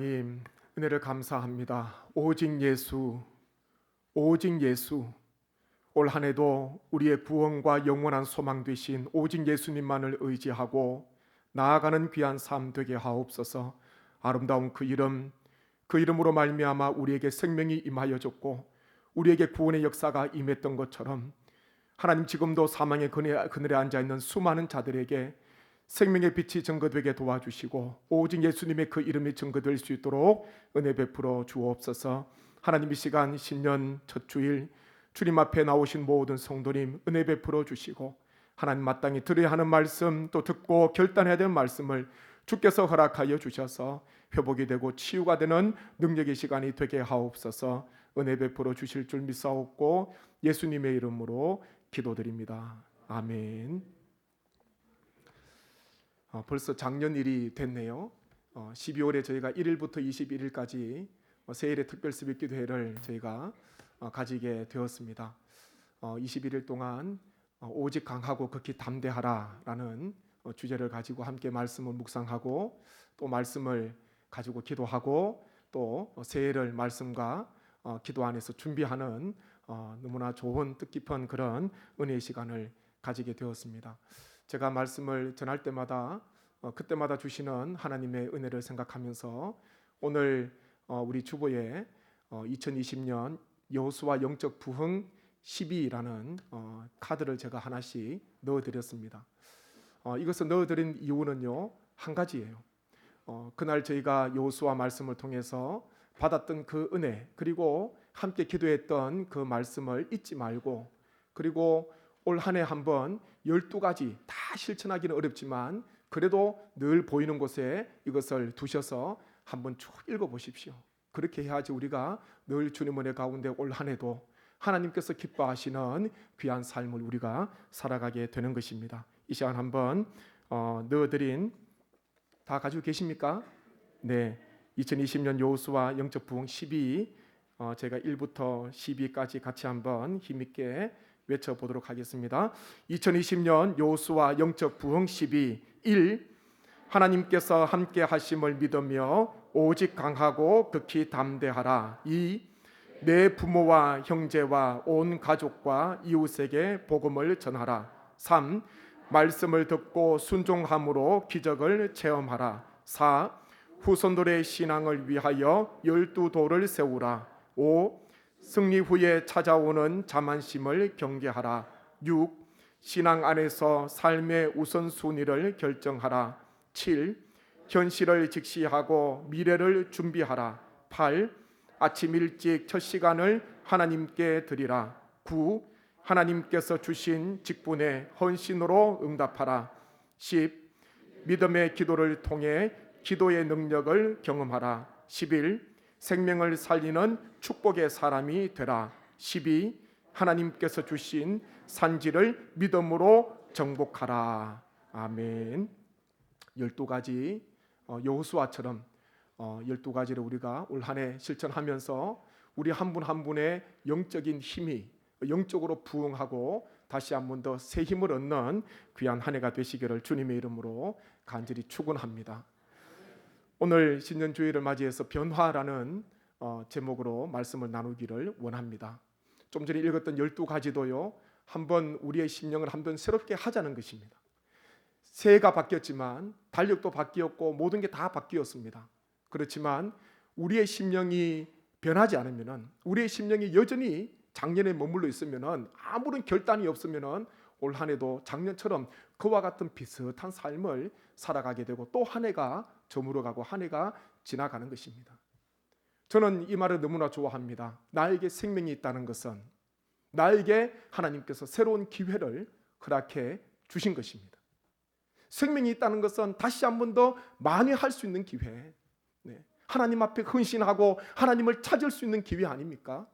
하나님, 은혜를 감사합니다. 오직 예수, 오직 예수. 올 한 해도 우리의 구원과 영원한 소망 되신 오직 예수님만을 의지하고 나아가는 귀한 삶 되게 하옵소서. 아름다운 그 이름, 그 이름으로 말미암아 우리에게 생명이 임하여졌고 우리에게 구원의 역사가 임했던 것처럼 하나님, 지금도 사망의 그늘에 앉아있는 수많은 자들에게 생명의 빛이 증거되게 도와주시고 오직 예수님의 그 이름이 증거될 수 있도록 은혜 베풀어 주옵소서. 하나님, 이 시간 신년 첫 주일 주님 앞에 나오신 모든 성도님 은혜 베풀어 주시고, 하나님 마땅히 들어야 하는 말씀, 또 듣고 결단해야 될 말씀을 주께서 허락하여 주셔서 회복이 되고 치유가 되는 능력의 시간이 되게 하옵소서. 은혜 베풀어 주실 줄 믿사옵고 예수님의 이름으로 기도드립니다. 아멘. 벌써 작년일이 됐네요. 12월에 저희가 1일부터 21일까지 세일의 특별 새벽 기도회를 저희가 가지게 되었습니다. 21일 동안 오직 강하고 극히 담대하라라는 주제를 가지고 함께 말씀을 묵상하고 또 말씀을 가지고 기도하고 또 세일을 말씀과 기도 안에서 준비하는 너무나 좋은 뜻깊은 그런 은혜의 시간을 가지게 되었습니다. 제가 말씀을 전할 때마다 그때마다 주시는 하나님의 은혜를 생각하면서 오늘 우리 주보에 2020년 여호수아 영적 부흥 12라는 카드를 제가 하나씩 넣어드렸습니다. 이것을 넣어드린 이유는요, 한 가지예요. 그날 저희가 여호수아 말씀을 통해서 받았던 그 은혜, 그리고 함께 기도했던 그 말씀을 잊지 말고, 그리고 올 한 해 한번 12가지 다 실천하기는 어렵지만 그래도 늘 보이는 곳에 이것을 두셔서 한번 쭉 읽어보십시오. 그렇게 해야지 우리가 늘 주님 은혜 가운데 올 한 해도 하나님께서 기뻐하시는 귀한 삶을 우리가 살아가게 되는 것입니다. 이 시간 한번 넣어드린, 다 가지고 계십니까? 네, 2020년 여호수아 영적 부흥 12, 제가 1부터 12까지 같이 한번 힘있게 외쳐보도록 하겠습니다. 2020년 여호수아 영적 부흥 12. 1. 하나님께서 함께 하심을 믿으며 오직 강하고 극히 담대하라. 2. 내 부모와 형제와 온 가족과 이웃에게 복음을 전하라. 3. 말씀을 듣고 순종함으로 기적을 체험하라. 4. 후손들의 신앙을 위하여 12도를 세우라. 5. 승리 후에 찾아오는 자만심을 경계하라. 6. 신앙 안에서 삶의 우선순위를 결정하라. 7. 현실을 직시하고 미래를 준비하라. 8. 아침 일찍 첫 시간을 하나님께 드리라. 9. 하나님께서 주신 직분에 헌신으로 응답하라. 10. 믿음의 기도를 통해 기도의 능력을 경험하라. 11. 생명을 살리는 축복의 사람이 되라. 12. 하나님께서 주신 산지를 믿음으로 정복하라. 아멘. 12가지 여호수아처럼 12가지를 우리가 올 한 해 실천하면서 우리 한 분 한 분의 영적인 힘이 영적으로 부흥하고 다시 한 번 더 새 힘을 얻는 귀한 한 해가 되시기를 주님의 이름으로 간절히 축원합니다. 오늘 신년 주일을 맞이해서 변화라는 제목으로 말씀을 나누기를 원합니다. 좀 전에 읽었던 12가지도요, 한번 우리의 심령을 한번 새롭게 하자는 것입니다. 새해가 바뀌었지만 달력도 바뀌었고 모든 게 다 바뀌었습니다. 그렇지만 우리의 심령이 변하지 않으면, 우리의 심령이 여전히 작년에 머물러 있으면, 아무런 결단이 없으면 올 한 해도 작년처럼 그와 같은 비슷한 삶을 살아가게 되고 또 한 해가 저물어가고 한 해가 지나가는 것입니다. 저는 이 말을 너무나 좋아합니다. 나에게 생명이 있다는 것은 나에게 하나님께서 새로운 기회를 허락해 주신 것입니다. 생명이 있다는 것은 다시 한 번 더 많이 할 수 있는 기회, 하나님 앞에 헌신하고 하나님을 찾을 수 있는 기회 아닙니까?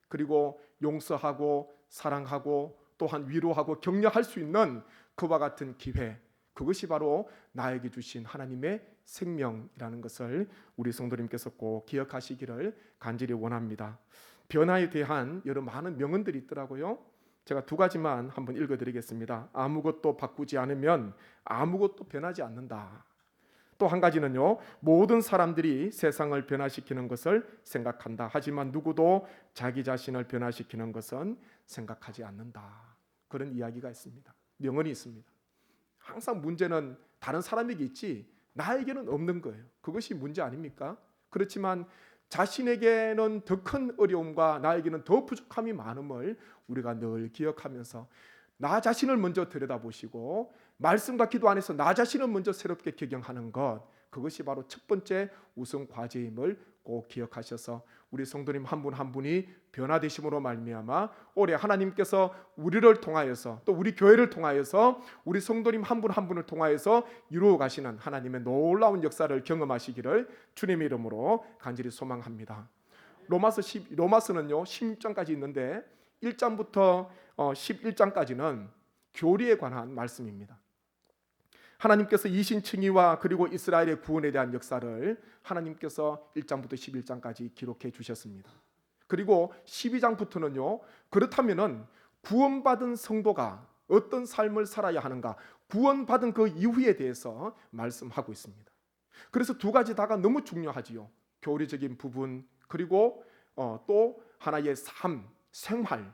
그리고 용서하고 사랑하고 또한 위로하고 격려할 수 있는 그와 같은 기회, 그것이 바로 나에게 주신 하나님의 생명이라는 것을 우리 성도님께서 꼭 기억하시기를 간절히 원합니다. 변화에 대한 여러 많은 명언들이 있더라고요. 제가 2가지만 한번 읽어드리겠습니다. 아무것도 바꾸지 않으면 아무것도 변하지 않는다. 또 한 가지는요, 모든 사람들이 세상을 변화시키는 것을 생각한다. 하지만 누구도 자기 자신을 변화시키는 것은 생각하지 않는다. 그런 이야기가 있습니다. 명언이 있습니다. 항상 문제는 다른 사람에게 있지 나에게는 없는 거예요. 그것이 문제 아닙니까? 그렇지만 자신에게는 더 큰 어려움과 나에게는 더 부족함이 많음을 우리가 늘 기억하면서 나 자신을 먼저 들여다보시고 말씀과 기도 안에서 나 자신을 먼저 새롭게 경영하는 것, 그것이 바로 첫 번째 우선 과제임을 꼭 기억하셔서 우리 성도님 한 분 한 분이 변화되심으로 말미암아 올해 하나님께서 우리를 통하여서 또 우리 교회를 통하여서 우리 성도님 한 분 한 분을 통하여서 이루어 가시는 하나님의 놀라운 역사를 경험하시기를 주님의 이름으로 간절히 소망합니다. 로마서는요 16장까지 있는데 1장부터 11장까지는 교리에 관한 말씀입니다. 하나님께서 이신칭의와 그리고 이스라엘의 구원에 대한 역사를 하나님께서 1장부터 11장까지 기록해 주셨습니다. 그리고 12장부터는요, 그렇다면은 구원받은 성도가 어떤 삶을 살아야 하는가, 구원받은 그 이후에 대해서 말씀하고 있습니다. 그래서 두 가지 다가 너무 중요하지요. 교리적인 부분 그리고 또 하나의 삶, 생활,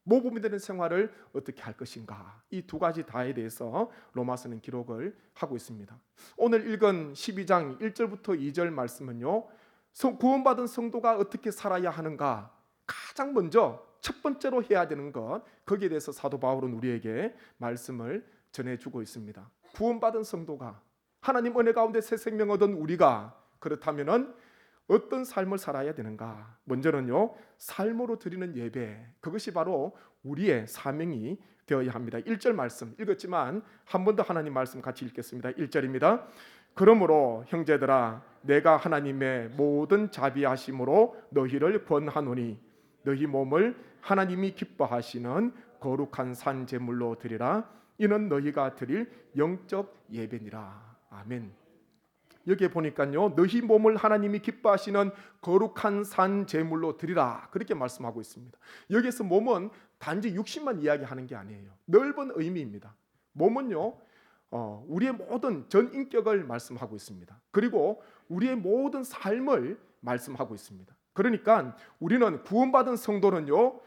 모범이 되는 생활을 어떻게 할 것인가, 이 두 가지 다에 대해서 로마서는 기록을 하고 있습니다. 오늘 읽은 12장 1절부터 2절 말씀은요, 구원받은 성도가 어떻게 살아야 하는가, 가장 먼저 첫 번째로 해야 되는 것, 거기에 대해서 사도 바울은 우리에게 말씀을 전해주고 있습니다. 구원받은 성도가, 하나님 은혜 가운데 새 생명 얻은 우리가 그렇다면은 어떤 삶을 살아야 되는가? 먼저는요, 삶으로 드리는 예배, 그것이 바로 우리의 사명이 되어야 합니다. 1절 말씀 읽었지만 한 번 더 하나님 말씀 같이 읽겠습니다. 1절입니다. 그러므로 형제들아, 내가 하나님의 모든 자비하심으로 너희를 권하노니 너희 몸을 하나님이 기뻐하시는 거룩한 산 제물로 드리라. 이는 너희가 드릴 영적 예배니라. 아멘. 여기에 보니까요, 너희 몸을 하나님이 기뻐하시는 거룩한 산 제물로 드리라, 그렇게 말씀하고 있습니다. 여기에서 몸은 단지 육신만 이야기하는 게 아니에요. 넓은 의미입니다. 몸은요, 우리의 모든 전 인격을 말씀하고 있습니다. 그리고 우리의 모든 삶을 말씀하고 있습니다. 그러니까 우리는 구원받은 성도는요,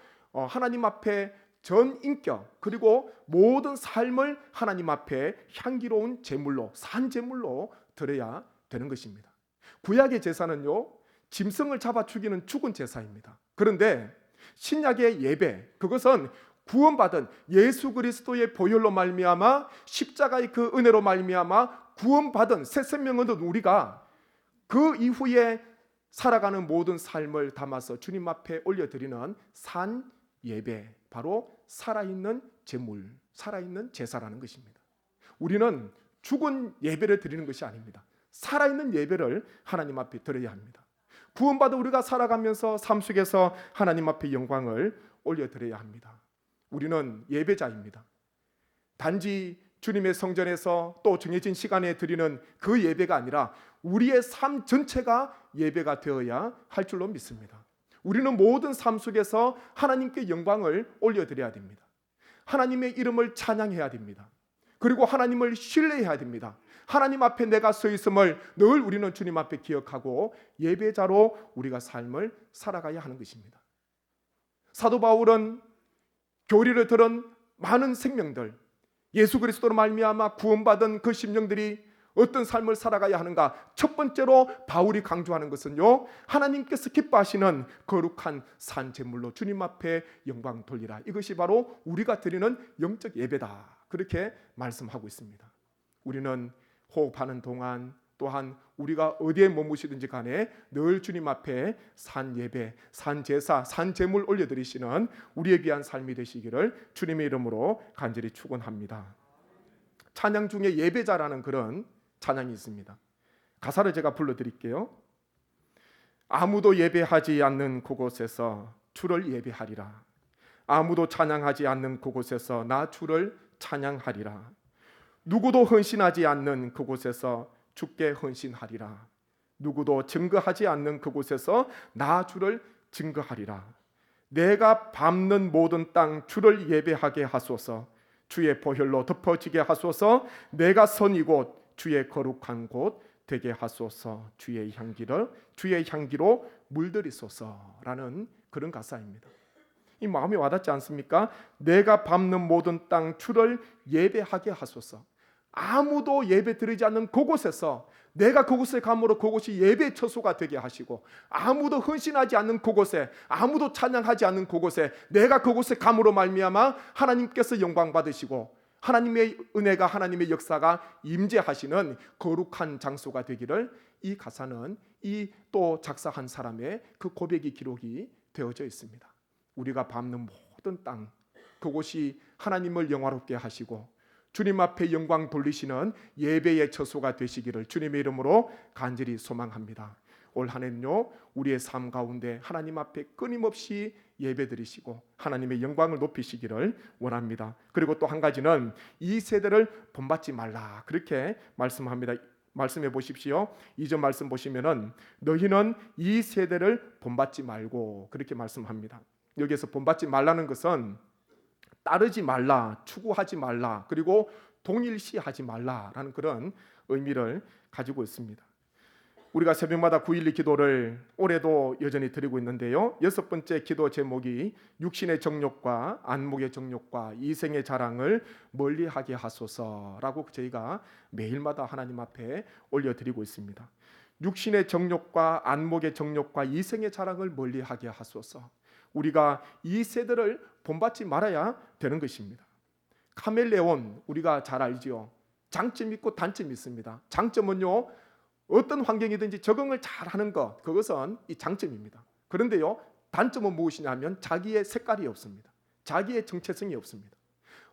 하나님 앞에 전 인격 그리고 모든 삶을 하나님 앞에 향기로운 제물로, 산 제물로 드려야 되는 것입니다. 구약의 제사는요, 짐승을 잡아 죽이는 죽은 제사입니다. 그런데 신약의 예배, 그것은 구원받은 예수 그리스도의 보혈로 말미암아 십자가의 그 은혜로 말미암아 구원받은 새 생명 얻은 우리가 그 이후에 살아가는 모든 삶을 담아서 주님 앞에 올려드리는 산 예배, 바로 살아있는 제물, 살아있는 제사라는 것입니다. 우리는 죽은 예배를 드리는 것이 아닙니다. 살아있는 예배를 하나님 앞에 드려야 합니다. 구원받아 우리가 살아가면서 삶 속에서 하나님 앞에 영광을 올려드려야 합니다. 우리는 예배자입니다. 단지 주님의 성전에서 또 정해진 시간에 드리는 그 예배가 아니라 우리의 삶 전체가 예배가 되어야 할 줄로 믿습니다. 우리는 모든 삶 속에서 하나님께 영광을 올려드려야 됩니다. 하나님의 이름을 찬양해야 됩니다. 그리고 하나님을 신뢰해야 됩니다. 하나님 앞에 내가 서 있음을 늘 우리는 주님 앞에 기억하고 예배자로 우리가 삶을 살아가야 하는 것입니다. 사도 바울은 교리를 들은 많은 생명들, 예수 그리스도로 말미암아 구원받은 그 심령들이 어떤 삶을 살아가야 하는가, 첫 번째로 바울이 강조하는 것은요, 하나님께서 기뻐하시는 거룩한 산 제물로 주님 앞에 영광 돌리라. 이것이 바로 우리가 드리는 영적 예배다, 그렇게 말씀하고 있습니다. 우리는 호흡하는 동안 또한 우리가 어디에 머무시든지 간에 늘 주님 앞에 산 예배, 산 제사, 산 제물 올려드리시는 우리의 귀한 삶이 되시기를 주님의 이름으로 간절히 축원합니다. 찬양 중에 예배자라는 그런 찬양이 있습니다. 가사를 제가 불러드릴게요. 아무도 예배하지 않는 그곳에서 주를 예배하리라. 아무도 찬양하지 않는 그곳에서 나 주를 찬양하리라. 누구도 헌신하지 않는 그곳에서 주께 헌신하리라. 누구도 증거하지 않는 그곳에서 나 주를 증거하리라. 내가 밟는 모든 땅 주를 예배하게 하소서. 주의 보혈로 덮어지게 하소서. 내가 선 이곳 주의 거룩한 곳 되게 하소서. 주의 향기로 물들이소서라는 그런 가사입니다. 이 마음이 와닿지 않습니까? 내가 밟는 모든 땅 주를 예배하게 하소서. 아무도 예배 드리지 않는 그곳에서 내가 그곳에 감으로 그곳이 예배 처소가 되게 하시고, 아무도 헌신하지 않는 그곳에, 아무도 찬양하지 않는 그곳에 내가 그곳에 감으로 말미암아 하나님께서 영광 받으시고 하나님의 은혜가, 하나님의 역사가 임재하시는 거룩한 장소가 되기를, 이 가사는 이 또 작사한 사람의 그 고백이 기록이 되어져 있습니다. 우리가 밟는 모든 땅, 그곳이 하나님을 영화롭게 하시고 주님 앞에 영광 돌리시는 예배의 처소가 되시기를 주님의 이름으로 간절히 소망합니다. 올 한 해는요, 우리의 삶 가운데 하나님 앞에 끊임없이 예배드리시고 하나님의 영광을 높이시기를 원합니다. 그리고 또 한 가지는 이 세대를 본받지 말라, 그렇게 말씀합니다. 말씀해 보십시오. 2절 말씀 보시면은 너희는 이 세대를 본받지 말고, 그렇게 말씀합니다. 여기에서 본받지 말라는 것은 따르지 말라, 추구하지 말라, 그리고 동일시하지 말라라는 그런 의미를 가지고 있습니다. 우리가 새벽마다 9.12 기도를 올해도 여전히 드리고 있는데요, 6번째 기도 제목이 육신의 정욕과 안목의 정욕과 이생의 자랑을 멀리하게 하소서라고 저희가 매일마다 하나님 앞에 올려드리고 있습니다. 육신의 정욕과 안목의 정욕과 이생의 자랑을 멀리하게 하소서. 우리가 이 세대를 본받지 말아야 되는 것입니다. 카멜레온, 우리가 잘 알지요. 장점이 있고 단점이 있습니다. 장점은요, 어떤 환경이든지 적응을 잘하는 것, 그것은 이 장점입니다. 그런데요, 단점은 무엇이냐면 자기의 색깔이 없습니다. 자기의 정체성이 없습니다.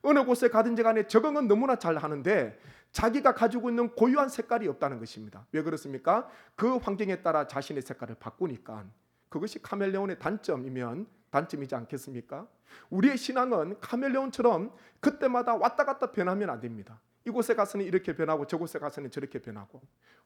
어느 곳에 가든지 간에 적응은 너무나 잘 하는데 자기가 가지고 있는 고유한 색깔이 없다는 것입니다. 왜 그렇습니까? 그 환경에 따라 자신의 색깔을 바꾸니까. 그것이 카멜레온의 단점이면 단점이지 않겠습니까? 우리의 신앙은 카멜레온처럼 그때마다 왔다 갔다 변하면 안 됩니다. 이곳에 가서는 이렇게 변하고 저곳에 가서는 저렇게 변하고,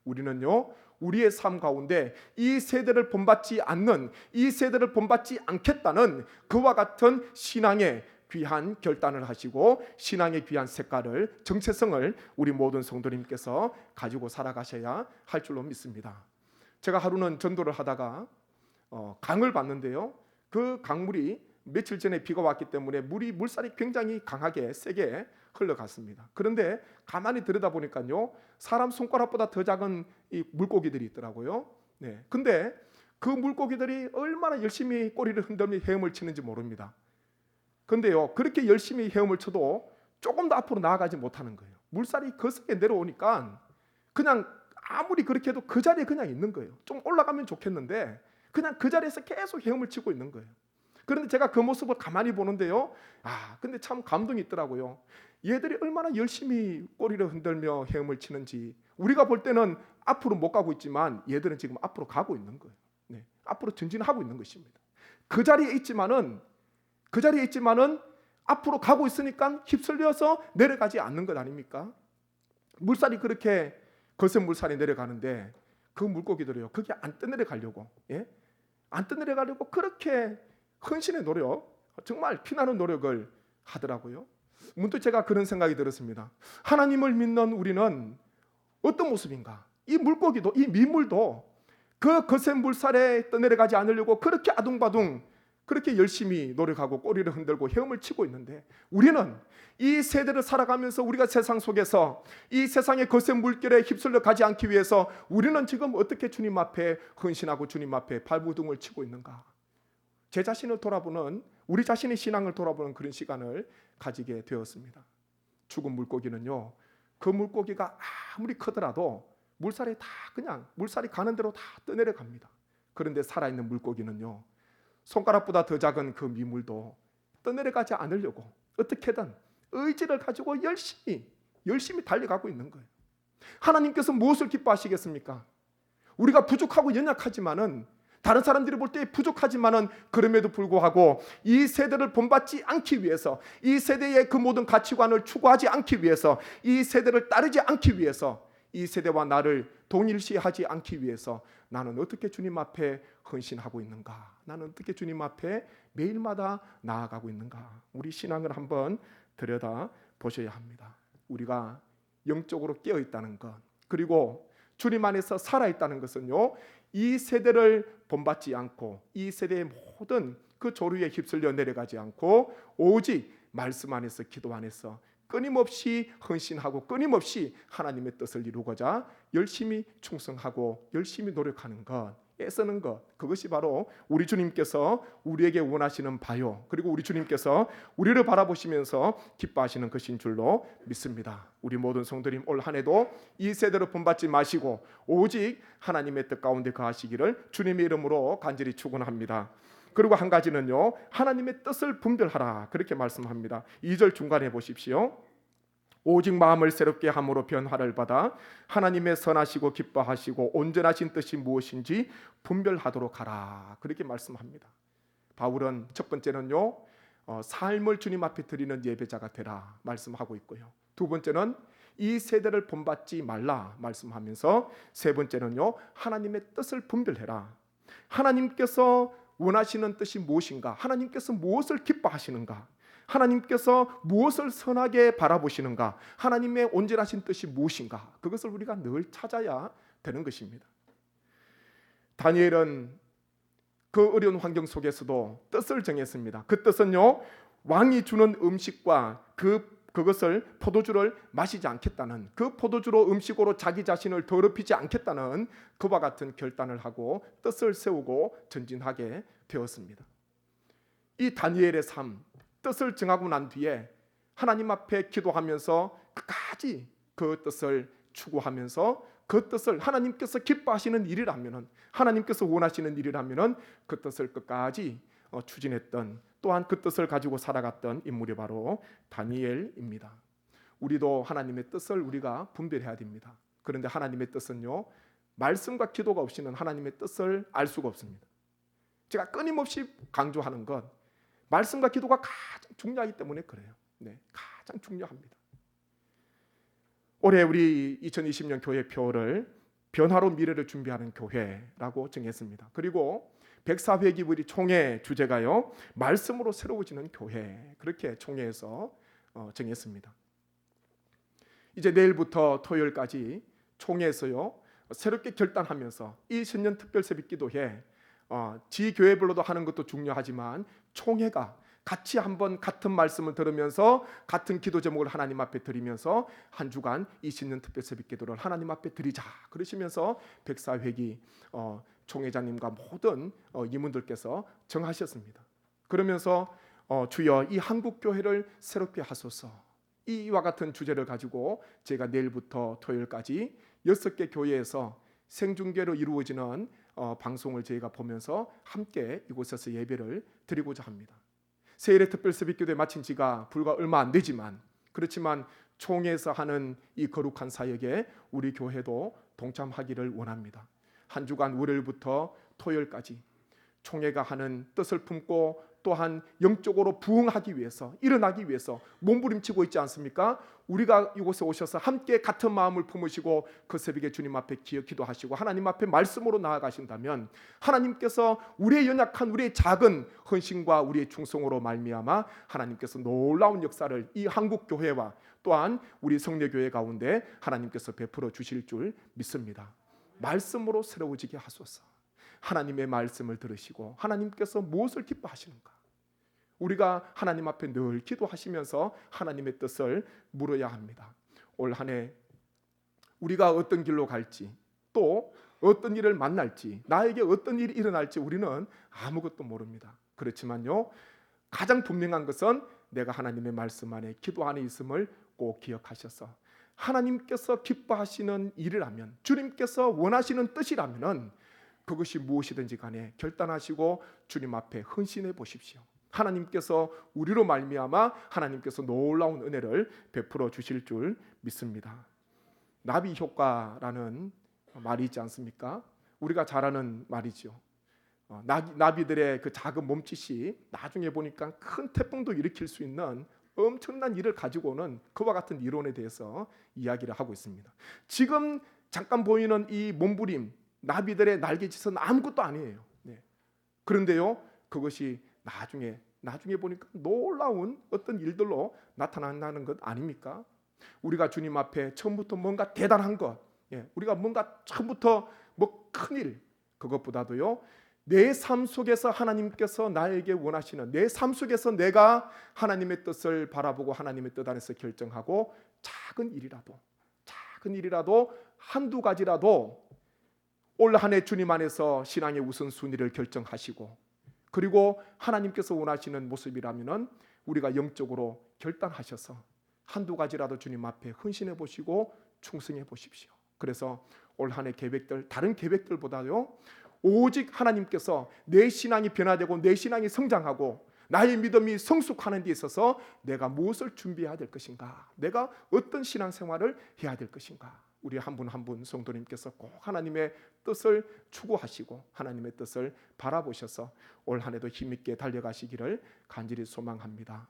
우리는요, 우리의 삶 가운데 이 세대를 본받지 않는, 이 세대를 본받지 않겠다는 그와 같은 신앙의 귀한 결단을 하시고 신앙의 귀한 색깔을, 정체성을 우리 모든 성도님께서 가지고 살아가셔야 할 줄로 믿습니다. 제가 하루는 전도를 하다가 강을 봤는데요, 그 강물이 며칠 전에 비가 왔기 때문에 물살이 굉장히 강하게 세게 흘러갔습니다. 그런데 가만히 들여다보니까요, 사람 손가락보다 더 작은 이 물고기들이 있더라고요. 네. 근데 그 물고기들이 얼마나 열심히 꼬리를 흔들며 헤엄을 치는지 모릅니다. 근데요, 그렇게 열심히 헤엄을 쳐도 조금 더 앞으로 나아가지 못하는 거예요. 물살이 거세게 내려오니까 그냥 아무리 그렇게 해도 그 자리에 그냥 있는 거예요. 좀 올라가면 좋겠는데 그냥 그 자리에서 계속 헤엄을 치고 있는 거예요. 그런데 제가 그 모습을 가만히 보는데요, 근데 참 감동이 있더라고요. 얘들이 얼마나 열심히 꼬리를 흔들며 헤엄을 치는지. 우리가 볼 때는 앞으로 못 가고 있지만 얘들은 지금 앞으로 가고 있는 거예요. 네, 앞으로 전진하고 있는 것입니다. 그 자리에 있지만은 앞으로 가고 있으니까 휩쓸려서 내려가지 않는 것 아닙니까? 물살이 그렇게 거센 물살이 내려가는데 그 물고기들이요, 거기 안 떠내려가려고, 안 떠내려가려고 그렇게 헌신의 노력, 정말 피나는 노력을 하더라고요. 문득 제가 그런 생각이 들었습니다. 하나님을 믿는 우리는 어떤 모습인가? 이 물고기도, 이 민물도 그 거센 물살에 떠내려가지 않으려고 그렇게 아둥바둥 그렇게 열심히 노력하고 꼬리를 흔들고 헤엄을 치고 있는데, 우리는 이 세대를 살아가면서 우리가 세상 속에서 이 세상의 거센 물결에 휩쓸려 가지 않기 위해서 우리는 지금 어떻게 주님 앞에 헌신하고 주님 앞에 발부둥을 치고 있는가? 제 자신을 돌아보는, 우리 자신의 신앙을 돌아보는 그런 시간을 가지게 되었습니다. 죽은 물고기는요, 그 물고기가 아무리 크더라도 물살이 가는 대로 다 떠내려갑니다. 그런데 살아있는 물고기는요, 손가락보다 더 작은 그 미물도 떠내려가지 않으려고 어떻게든 의지를 가지고 열심히 달려가고 있는 거예요. 하나님께서 무엇을 기뻐하시겠습니까? 우리가 부족하고 연약하지만은, 다른 사람들이 볼 때 부족하지만은, 그럼에도 불구하고 이 세대를 본받지 않기 위해서, 이 세대의 그 모든 가치관을 추구하지 않기 위해서, 이 세대를 따르지 않기 위해서, 이 세대와 나를 동일시하지 않기 위해서 나는 어떻게 주님 앞에 헌신하고 있는가? 나는 어떻게 주님 앞에 매일마다 나아가고 있는가? 우리 신앙을 한번 들여다 보셔야 합니다. 우리가 영적으로 깨어 있다는 것, 그리고 주님 안에서 살아있다는 것은요, 이 세대를 본받지 않고 이 세대의 모든 그 조류에 휩쓸려 내려가지 않고 오직 말씀 안에서, 기도 안에서 끊임없이 헌신하고 끊임없이 하나님의 뜻을 이루고자 열심히 충성하고 열심히 노력하는 것, 애쓰는 것, 그것이 바로 우리 주님께서 우리에게 원하시는 바요, 그리고 우리 주님께서 우리를 바라보시면서 기뻐하시는 것인 줄로 믿습니다. 우리 모든 성도님, 올 한 해도 이 세대로 본받지 마시고 오직 하나님의 뜻 가운데 거하시기를 주님의 이름으로 간절히 축원합니다. 그리고 한 가지는요, 하나님의 뜻을 분별하라, 그렇게 말씀합니다. 2절 중간에 보십시오. 오직 마음을 새롭게 함으로 변화를 받아 하나님의 선하시고 기뻐하시고 온전하신 뜻이 무엇인지 분별하도록 하라, 그렇게 말씀합니다. 바울은 첫 번째는요, 삶을 주님 앞에 드리는 예배자가 되라 말씀하고 있고요, 두 번째는 이 세대를 본받지 말라 말씀하면서, 세 번째는요, 하나님의 뜻을 분별해라. 하나님께서 원하시는 뜻이 무엇인가, 하나님께서 무엇을 기뻐하시는가, 하나님께서 무엇을 선하게 바라보시는가, 하나님의 온전하신 뜻이 무엇인가, 그것을 우리가 늘 찾아야 되는 것입니다. 다니엘은 그 어려운 환경 속에서도 뜻을 정했습니다. 그 뜻은요, 왕이 주는 음식과 그것을 포도주를 마시지 않겠다는, 그 포도주로 음식으로 자기 자신을 더럽히지 않겠다는 그와 같은 결단을 하고 뜻을 세우고 전진하게 되었습니다. 이 다니엘의 삶, 뜻을 정하고 난 뒤에 하나님 앞에 기도하면서 끝까지 그 뜻을 추구하면서 그 뜻을, 하나님께서 기뻐하시는 일이라면은, 하나님께서 원하시는 일이라면은 그 뜻을 끝까지 추진했던, 또한 그 뜻을 가지고 살아갔던 인물이 바로 다니엘입니다. 우리도 하나님의 뜻을 우리가 분별해야 됩니다. 그런데 하나님의 뜻은요, 말씀과 기도가 없이는 하나님의 뜻을 알 수가 없습니다. 제가 끊임없이 강조하는 것, 말씀과 기도가 가장 중요하기 때문에 그래요. 네, 가장 중요합니다. 올해 우리 2020년 교회표를 변화로 미래를 준비하는 교회라고 정했습니다. 그리고 104회기 우리 총회 주제가요, 말씀으로 새로워지는 교회, 그렇게 총회에서 정했습니다. 이제 내일부터 토요일까지 총회에서요, 새롭게 결단하면서 이 신년 특별 새벽 기도회, 지교회별로도 하는 것도 중요하지만 총회가 같이 한번 같은 말씀을 들으면서 같은 기도 제목을 하나님 앞에 드리면서 한 주간 이 신년 특별 새벽 기도를 하나님 앞에 드리자, 그러시면서 104회기 총회장님과 모든 임원들께서 정하셨습니다. 그러면서 주여 이 한국교회를 새롭게 하소서, 이와 같은 주제를 가지고 제가 내일부터 토요일까지 6개 교회에서 생중계로 이루어지는 방송을 저희가 보면서 함께 이곳에서 예배를 드리고자 합니다. 세일의 특별 새벽기도에 마친 지가 불과 얼마 안 되지만, 그렇지만 총회에서 하는 이 거룩한 사역에 우리 교회도 동참하기를 원합니다. 한 주간 월요일부터 토요일까지 총회가 하는 뜻을 품고 또한 영적으로 부흥하기 위해서, 일어나기 위해서 몸부림치고 있지 않습니까? 우리가 이곳에 오셔서 함께 같은 마음을 품으시고 그 새벽에 주님 앞에 기도하시고 하나님 앞에 말씀으로 나아가신다면 하나님께서 우리의 연약한, 우리의 작은 헌신과 우리의 충성으로 말미암아 하나님께서 놀라운 역사를 이 한국교회와 또한 우리 성례교회 가운데 하나님께서 베풀어 주실 줄 믿습니다. 말씀으로 새로워지게 하소서. 하나님의 말씀을 들으시고 하나님께서 무엇을 기뻐하시는가, 우리가 하나님 앞에 늘 기도하시면서 하나님의 뜻을 물어야 합니다. 올 한 해 우리가 어떤 길로 갈지, 또 어떤 일을 만날지, 나에게 어떤 일이 일어날지 우리는 아무것도 모릅니다. 그렇지만요, 가장 분명한 것은 내가 하나님의 말씀 안에, 기도 안에 있음을 꼭 기억하셔서 하나님께서 기뻐하시는 일이라면, 주님께서 원하시는 뜻이라면 그것이 무엇이든지 간에 결단하시고 주님 앞에 헌신해 보십시오. 하나님께서 우리로 말미암아 하나님께서 놀라운 은혜를 베풀어 주실 줄 믿습니다. 나비 효과라는 말이 있지 않습니까? 우리가 잘 아는 말이죠. 나비들의 그 작은 몸짓이 나중에 보니까 큰 태풍도 일으킬 수 있는 엄청난 일을 가지고 오는 그와 같은 이론에 대해서 이야기를 하고 있습니다. 지금 잠깐 보이는 이 몸부림, 나비들의 날개짓은 아무것도 아니에요. 네. 그런데요, 그것이 나중에 보니까 놀라운 어떤 일들로 나타난다는 것 아닙니까? 우리가 주님 앞에 처음부터 뭔가 대단한 것, 우리가 뭔가 처음부터 뭐 큰일, 그것보다도요, 내 삶 속에서 하나님께서 나에게 원하시는, 내 삶 속에서 내가 하나님의 뜻을 바라보고 하나님의 뜻 안에서 결정하고, 작은 일이라도 한두 가지라도 올 한 해 주님 안에서 신앙의 우선순위를 결정하시고, 그리고 하나님께서 원하시는 모습이라면 우리가 영적으로 결단하셔서 한두 가지라도 주님 앞에 헌신해 보시고 충성해 보십시오. 그래서 올 한 해 계획들, 다른 계획들보다요, 오직 하나님께서 내 신앙이 변화되고 내 신앙이 성장하고 나의 믿음이 성숙하는 데 있어서 내가 무엇을 준비해야 될 것인가, 내가 어떤 신앙생활을 해야 될 것인가, 우리 한 분 한 분 성도님께서 꼭 하나님의 뜻을 추구하시고 하나님의 뜻을 바라보셔서 올 한 해도 힘있게 달려가시기를 간절히 소망합니다.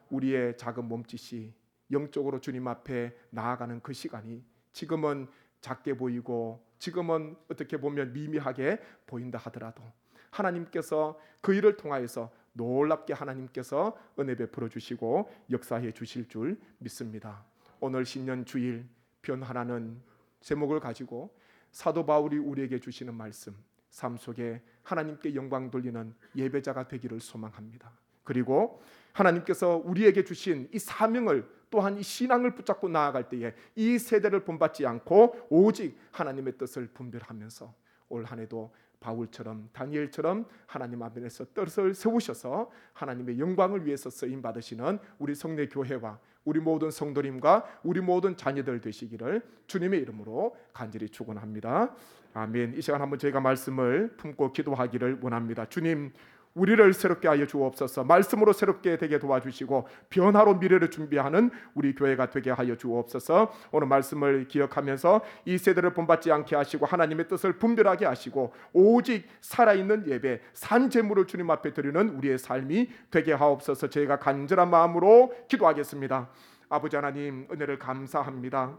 우리의 작은 몸짓이 영적으로 주님 앞에 나아가는 그 시간이 지금은 작게 보이고 지금은 어떻게 보면 미미하게 보인다 하더라도 하나님께서 그 일을 통하여서 놀랍게 하나님께서 은혜 베풀어 주시고 역사해 주실 줄 믿습니다. 오늘 신년 주일 변화라는 제목을 가지고 사도 바울이 우리에게 주시는 말씀, 삶 속에 하나님께 영광 돌리는 예배자가 되기를 소망합니다. 그리고 하나님께서 우리에게 주신 이 사명을, 또한 이 신앙을 붙잡고 나아갈 때에 이 세대를 본받지 않고 오직 하나님의 뜻을 분별하면서 올 한 해도 바울처럼 다니엘처럼 하나님 앞에서 뜻을 세우셔서 하나님의 영광을 위해서 쓰임 받으시는 우리 성내 교회와 우리 모든 성도님과 우리 모든 자녀들 되시기를 주님의 이름으로 간절히 축원합니다. 아멘. 이 시간 한번 저희가 말씀을 품고 기도하기를 원합니다. 주님, 우리를 새롭게 하여 주옵소서. 말씀으로 새롭게 되게 도와주시고 변화로 미래를 준비하는 우리 교회가 되게 하여 주옵소서. 오늘 말씀을 기억하면서 이 세대를 본받지 않게 하시고 하나님의 뜻을 분별하게 하시고 오직 살아있는 예배, 산 제물을 주님 앞에 드리는 우리의 삶이 되게 하옵소서. 저희가 간절한 마음으로 기도하겠습니다. 아버지 하나님, 은혜를 감사합니다.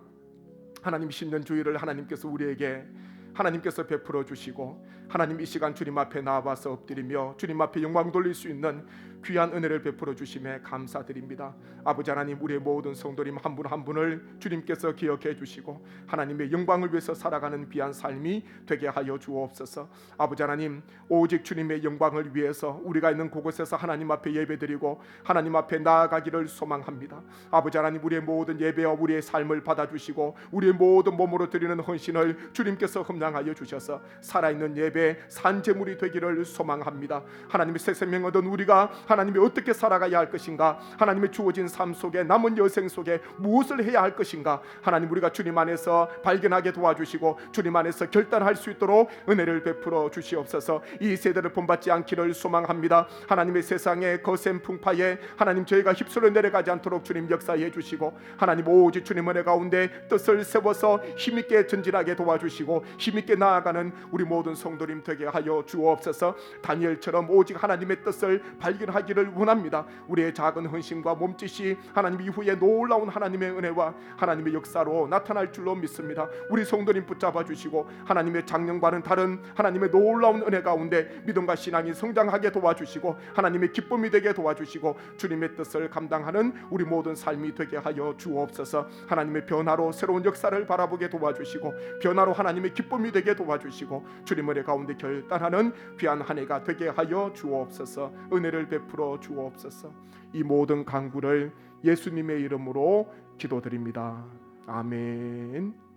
하나님, 신년 주일을 하나님께서 우리에게 하나님께서 베풀어 주시고 하나님 이 시간 주님 앞에 나와서 엎드리며 주님 앞에 영광 돌릴 수 있는 귀한 은혜를 베풀어 주심에 감사드립니다. 아버지 하나님, 우리의 모든 성도님 한 분 한 분을 주님께서 기억해 주시고 하나님의 영광을 위해서 살아가는 귀한 삶이 되게 하여 주옵소서. 아버지 하나님, 오직 주님의 영광을 위해서 우리가 있는 그곳에서 하나님 앞에 예배드리고 하나님 앞에 나아가기를 소망합니다. 아버지 하나님, 우리의 모든 예배와 우리의 삶을 받아주시고 우리의 모든 몸으로 드리는 헌신을 주님께서 흠량하여 주셔서 살아있는 예배, 산제물이 되기를 소망합니다. 하나님의 새 생명 얻은 우리가 하나님이 어떻게 살아가야 할 것인가, 하나님의 주어진 삶 속에 남은 여생 속에 무엇을 해야 할 것인가, 하나님 우리가 주님 안에서 발견하게 도와주시고 주님 안에서 결단할 수 있도록 은혜를 베풀어 주시옵소서. 이 세대를 본받지 않기를 소망합니다. 하나님의 세상의 거센 풍파에 하나님 저희가 휩쓸려 내려가지 않도록 주님 역사해 주시고 하나님 오직 주님 은혜 가운데 뜻을 세워서 힘있게 전진하게 도와주시고 힘있게 나아가는 우리 모든 성도님 되게 하여 주옵소서. 다니엘처럼 오직 하나님의 뜻을 발견하기를 원합니다. 우리의 작은 헌신과 몸짓이 하나님 이후에 놀라운 하나님의 은혜와 하나님의 역사로 나타날 줄로 믿습니다. 우리 성도님 붙잡아 주시고 하나님의 작년과는 다른 하나님의 놀라운 은혜 가운데 믿음과 신앙이 성장하게 도와주시고 하나님의 기쁨이 되게 도와주시고 주님의 뜻을 감당하는 우리 모든 삶이 되게 하여 주옵소서. 하나님의 변화로 새로운 역사를 바라보게 도와주시고 변화로 하나님의 기쁨이 되게 도와주시고 주님 은혜 가운데 결단하는 귀한 한 해가 되게 하여 주옵소서. 은혜를 베풀어 주옵소서. 이 모든 간구를 예수님의 이름으로 기도드립니다. 아멘.